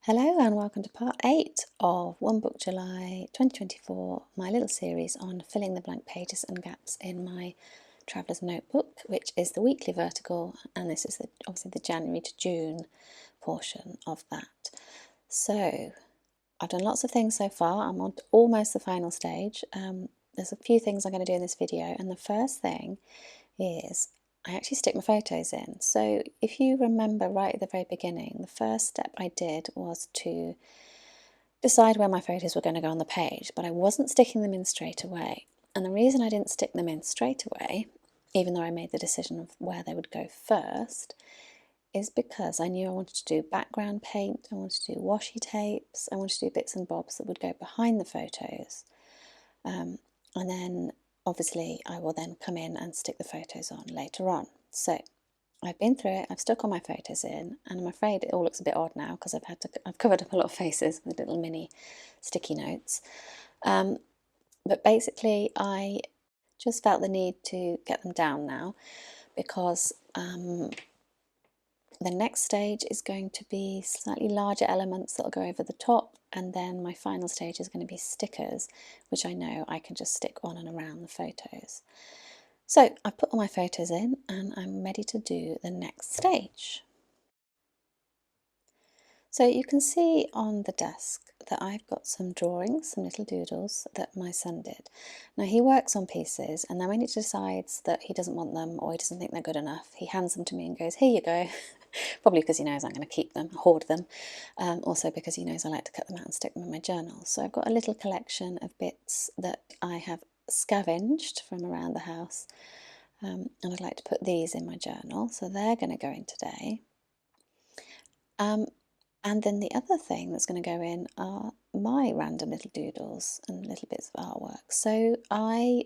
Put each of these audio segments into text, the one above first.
Hello and welcome to part 8 of One Book July 2024, my little series on filling the blank pages and gaps in my Traveller's Notebook, which is the weekly vertical, and this is obviously the January to June portion of that. So I've done lots of things so far. I'm on almost the final stage. There's a few things I'm going to do in this video, and the first thing is I actually stick my photos in. So if you remember right at the very beginning, the first step I did was to decide where my photos were going to go on the page, but I wasn't sticking them in straight away. And the reason I didn't stick them in straight away, even though I made the decision of where they would go first, is because I knew I wanted to do background paint, I wanted to do washi tapes, I wanted to do bits and bobs that would go behind the photos. And then obviously I will then come in and stick the photos on later on. So I've been through it, I've stuck all my photos in, and I'm afraid it all looks a bit odd now because I've covered up a lot of faces with little mini sticky notes. But basically I just felt the need to get them down now because the next stage is going to be slightly larger elements that will go over the top, and then my final stage is going to be stickers, which I know I can just stick on and around the photos. So I've put all my photos in and I'm ready to do the next stage. So you can see on the desk that I've got some drawings, some little doodles that my son did. Now he works on pieces, and then when he decides that he doesn't want them or he doesn't think they're good enough, he hands them to me and goes, "Here you go." Probably because he knows I'm going to keep them, hoard them. Also because he knows I like to cut them out and stick them in my journal. So I've got a little collection of bits that I have scavenged from around the house, and I'd like to put these in my journal. So they're going to go in today. And then the other thing that's going to go in are my random little doodles and little bits of artwork. So I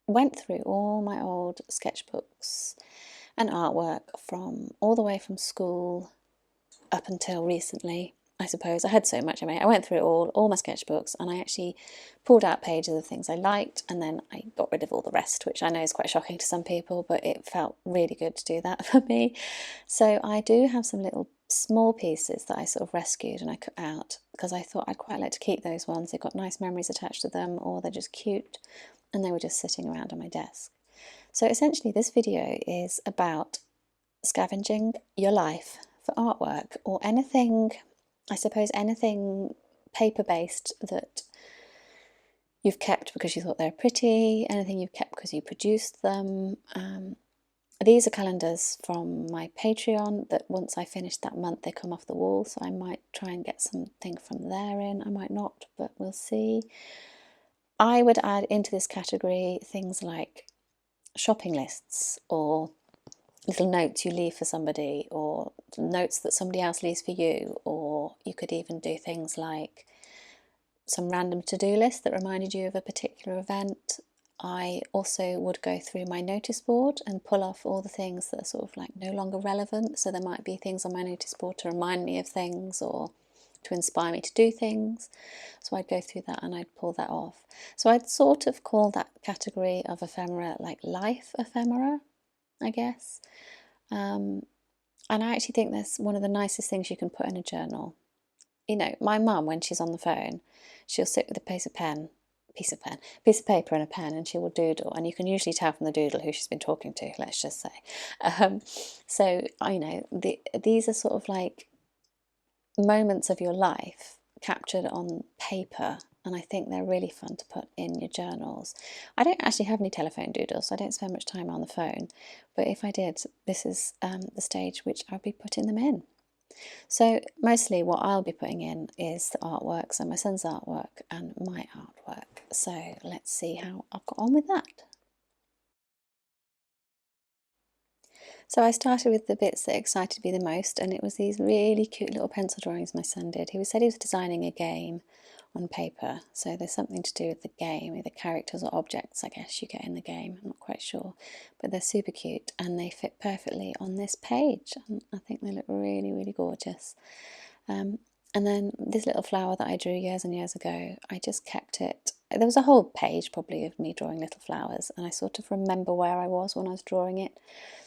went through all my old sketchbooks and artwork from all the way from school up until recently, I suppose. I had so much. I went through all my sketchbooks, and I actually pulled out pages of things I liked, and then I got rid of all the rest, which I know is quite shocking to some people, but it felt really good to do that for me. So I do have some little small pieces that I sort of rescued and I cut out because I thought I'd quite like to keep those ones. They've got nice memories attached to them, or they're just cute, and they were just sitting around on my desk. So essentially this video is about scavenging your life for artwork, or anything, I suppose anything paper-based that you've kept because you thought they were pretty, anything you've kept because you produced them. These are calendars from my Patreon that once I finish that month they come off the wall, so I might try and get something from there in. I might not, but we'll see. I would add into this category things like shopping lists, or little notes you leave for somebody, or notes that somebody else leaves for you, or you could even do things like some random to-do list that reminded you of a particular event. I also would go through my notice board and pull off all the things that are sort of like no longer relevant. So there might be things on my notice board to remind me of things or to inspire me to do things. So I'd go through that and I'd pull that off. So I'd sort of call that category of ephemera like life ephemera, I guess. And I actually think that's one of the nicest things you can put in a journal. You know, my mum, when she's on the phone, she'll sit with a piece of paper and a pen, and she will doodle, and you can usually tell from the doodle who she's been talking to, let's just say. So I know these are sort of like moments of your life captured on paper, and I think they're really fun to put in your journals. I don't actually have any telephone doodles, so I don't spend much time on the phone, but if I did, this is the stage which I'll be putting them in. So mostly what I'll be putting in is the artwork, so my son's artwork and my artwork. So let's see how I've got on with that. So I started with the bits that excited me the most, and it was these really cute little pencil drawings my son did. He said he was designing a game on paper, so there's something to do with the game, either characters or objects I guess you get in the game, I'm not quite sure, but they're super cute and they fit perfectly on this page, and I think they look really, really gorgeous. And then this little flower that I drew years and years ago, I just kept it. There was a whole page probably of me drawing little flowers, and I sort of remember where I was when I was drawing it,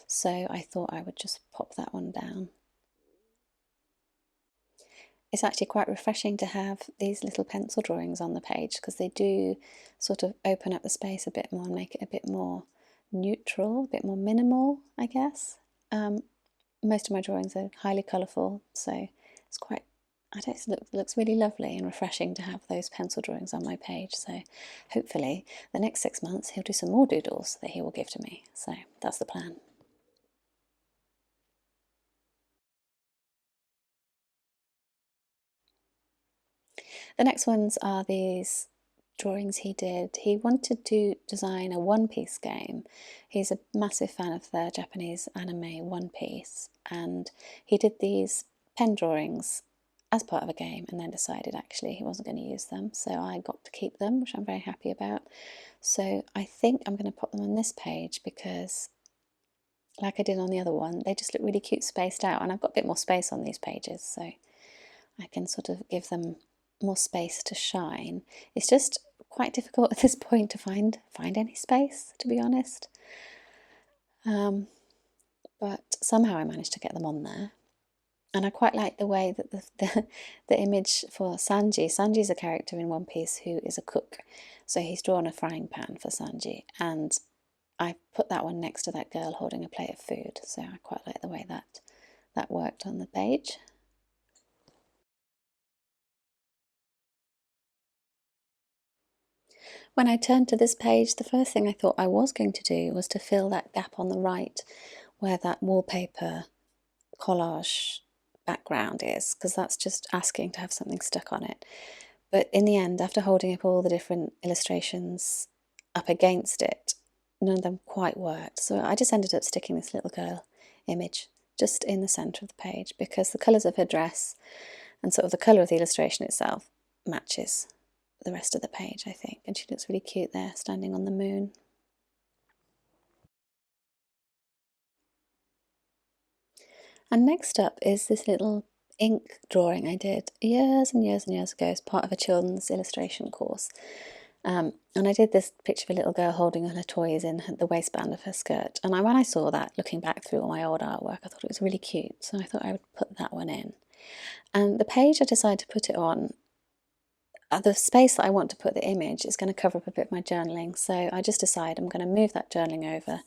so I thought I would just pop that one down. it's actually quite refreshing to have these little pencil drawings on the page, because they do sort of open up the space a bit more and make it a bit more neutral, a bit more minimal, I guess. Most of my drawings are highly colourful, so it's quite, I don't know, it looks really lovely and refreshing to have those pencil drawings on my page. So hopefully the next 6 months he'll do some more doodles that he will give to me. So that's the plan. The next ones are these drawings he did. He wanted to design a One Piece game. He's a massive fan of the Japanese anime One Piece, and he did these pen drawings as part of a game and then decided actually he wasn't going to use them, so I got to keep them, which I'm very happy about. So I think I'm going to put them on this page because, like I did on the other one, they just look really cute spaced out, and I've got a bit more space on these pages, so I can sort of give them more space to shine. It's just quite difficult at this point to find any space, to be honest. But somehow I managed to get them on there. And I quite like the way that the image for Sanji's a character in One Piece who is a cook. So he's drawn a frying pan for Sanji, and I put that one next to that girl holding a plate of food. So I quite like the way that worked on the page. When I turned to this page, the first thing I thought I was going to do was to fill that gap on the right where that wallpaper collage background is, because that's just asking to have something stuck on it. But in the end, after holding up all the different illustrations up against it, none of them quite worked. So I just ended up sticking this little girl image just in the centre of the page, because the colours of her dress and sort of the colour of the illustration itself matches the rest of the page, I think. And she looks really cute there, standing on the moon. And next up is this little ink drawing I did years and years and years ago as part of a children's illustration course. And I did this picture of a little girl holding her toys in the waistband of her skirt. And when I saw that, looking back through all my old artwork, I thought it was really cute. So I thought I would put that one in. And the page I decided to put it on, the space that I want to put the image is going to cover up a bit of my journaling. So I just decided I'm going to move that journaling over,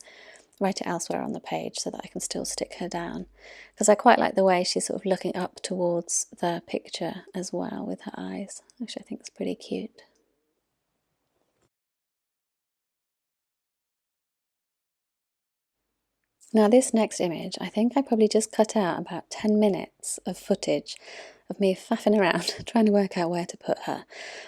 write it elsewhere on the page so that I can still stick her down. Because I quite like the way she's sort of looking up towards the picture as well with her eyes, which I think is pretty cute. Now this next image, I think I probably just cut out about 10 minutes of footage of me faffing around trying to work out where to put her.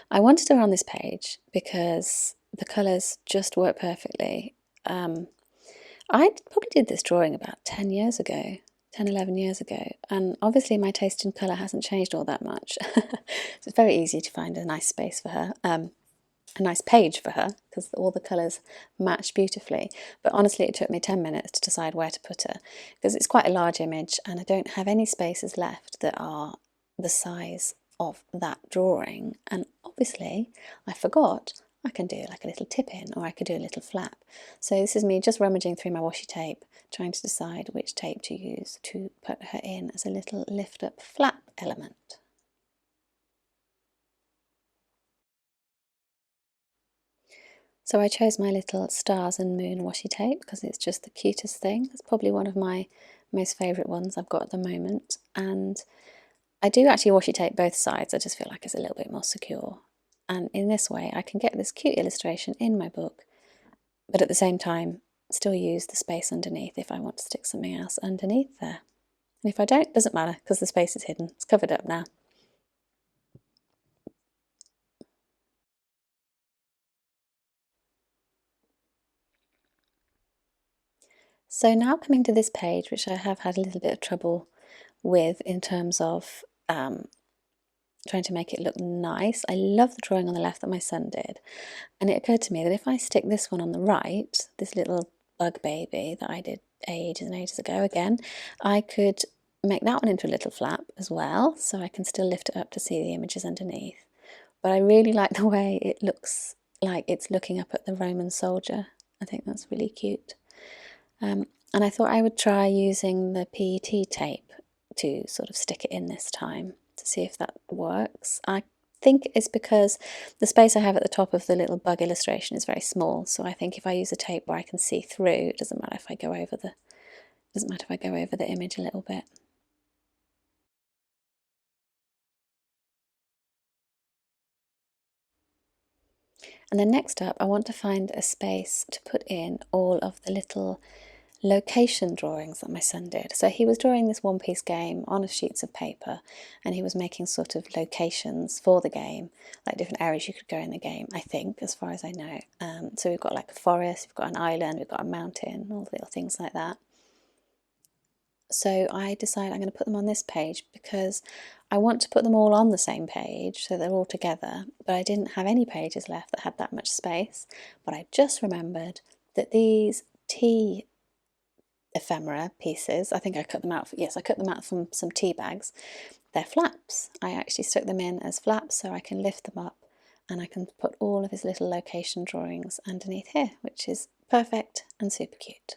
I wanted her on this page because the colours just work perfectly. I probably did this drawing about 10 years ago, 10, 11 years ago, and obviously my taste in colour hasn't changed all that much. So it's very easy to find a nice space for her. A nice page for her, because all the colours match beautifully. But honestly, it took me 10 minutes to decide where to put her, because it's quite a large image and I don't have any spaces left that are the size of that drawing. And obviously I forgot I can do like a little tip in, or I could do a little flap. So this is me just rummaging through my washi tape, trying to decide which tape to use to put her in as a little lift up flap element. So I chose my little stars and moon washi tape because it's just the cutest thing. It's probably one of my most favourite ones I've got at the moment. And I do actually washi tape both sides. I just feel like it's a little bit more secure. And in this way I can get this cute illustration in my book, but at the same time still use the space underneath if I want to stick something else underneath there. And if I don't, it doesn't matter because the space is hidden. It's covered up now. So now coming to this page, which I have had a little bit of trouble with in terms of trying to make it look nice. I love the drawing on the left that my son did, and it occurred to me that if I stick this one on the right, this little bug baby that I did ages and ages ago again, I could make that one into a little flap as well, so I can still lift it up to see the images underneath. But I really like the way it looks like it's looking up at the Roman soldier. I think that's really cute. And I thought I would try using the PET tape to sort of stick it in this time to see if that works. I think it's because the space I have at the top of the little bug illustration is very small, so I think if I use a tape where I can see through, it doesn't matter if I go over the image a little bit. And then next up, I want to find a space to put in all of the little location drawings that my son did. So he was drawing this one-piece game on sheets of paper, and he was making sort of locations for the game, like different areas you could go in the game, I think, as far as I know. So we've got like a forest, we've got an island, we've got a mountain, all the little things like that. So I decided I'm going to put them on this page because I want to put them all on the same page so they're all together, but I didn't have any pages left that had that much space. But I just remembered that these tea ephemera pieces, I think I cut them out, yes, I cut them out from some tea bags. They're flaps. I actually stuck them in as flaps so I can lift them up and I can put all of his little location drawings underneath here, which is perfect and super cute.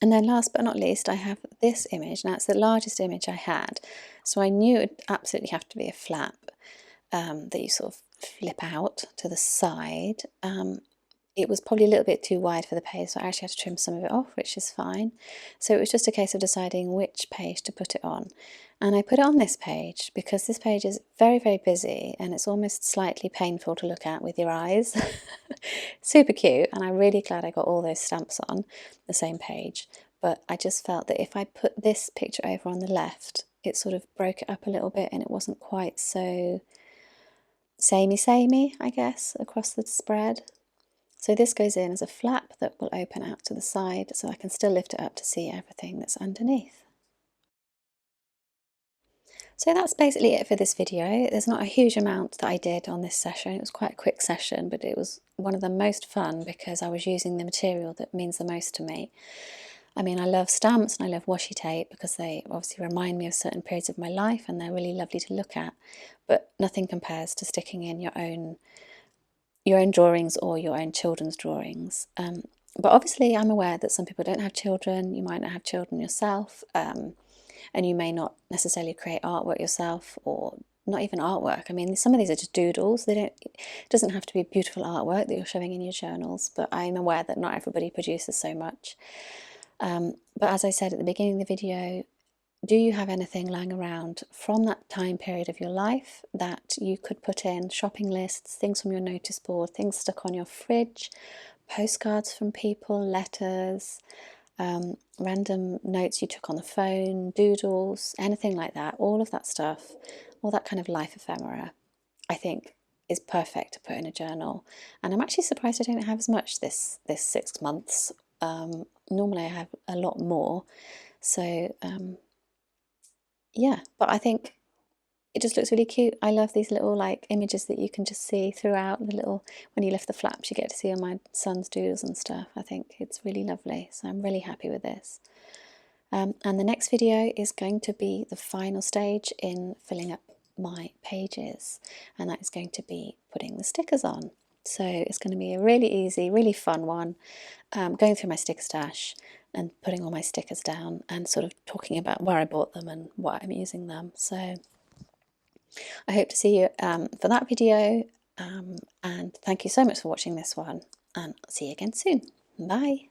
And then last but not least, I have this image. Now it's the largest image I had, so I knew it would absolutely have to be a flap that you sort of flip out to the side. It was probably a little bit too wide for the page, so I actually had to trim some of it off, which is fine. So it was just a case of deciding which page to put it on. And I put it on this page because this page is very, very busy and it's almost slightly painful to look at with your eyes. Super cute, and I'm really glad I got all those stamps on the same page. But I just felt that if I put this picture over on the left, it sort of broke it up a little bit and it wasn't quite so samey, I guess, across the spread. So this goes in as a flap that will open out to the side so I can still lift it up to see everything that's underneath. So that's basically it for this video. There's not a huge amount that I did on this session. It was quite a quick session, but it was one of the most fun because I was using the material that means the most to me. I mean, I love stamps and I love washi tape because they obviously remind me of certain periods of my life and they're really lovely to look at, but nothing compares to sticking in your own drawings or your own children's drawings. But obviously I'm aware that some people don't have children, you might not have children yourself, and you may not necessarily create artwork yourself, or not even artwork. I mean, some of these are just doodles. It doesn't have to be beautiful artwork that you're showing in your journals, but I'm aware that not everybody produces so much. But as I said at the beginning of the video, do you have anything lying around from that time period of your life that you could put in shopping lists, things from your notice board, things stuck on your fridge, postcards from people, letters, random notes you took on the phone, doodles, anything like that, all of that stuff, all that kind of life ephemera, I think is perfect to put in a journal. And I'm actually surprised I don't have as much this 6 months. Normally I have a lot more. So yeah, but I think it just looks really cute. I love these little like images that you can just see throughout the little, when you lift the flaps you get to see on my son's doodles and stuff. I think it's really lovely, so I'm really happy with this. And the next video is going to be the final stage in filling up my pages, and that is going to be putting the stickers on. So it's going to be a really easy, really fun one, going through my sticker stash and putting all my stickers down and sort of talking about where I bought them and why I'm using them. So I hope to see you for that video, and thank you so much for watching this one, and I'll see you again soon. Bye!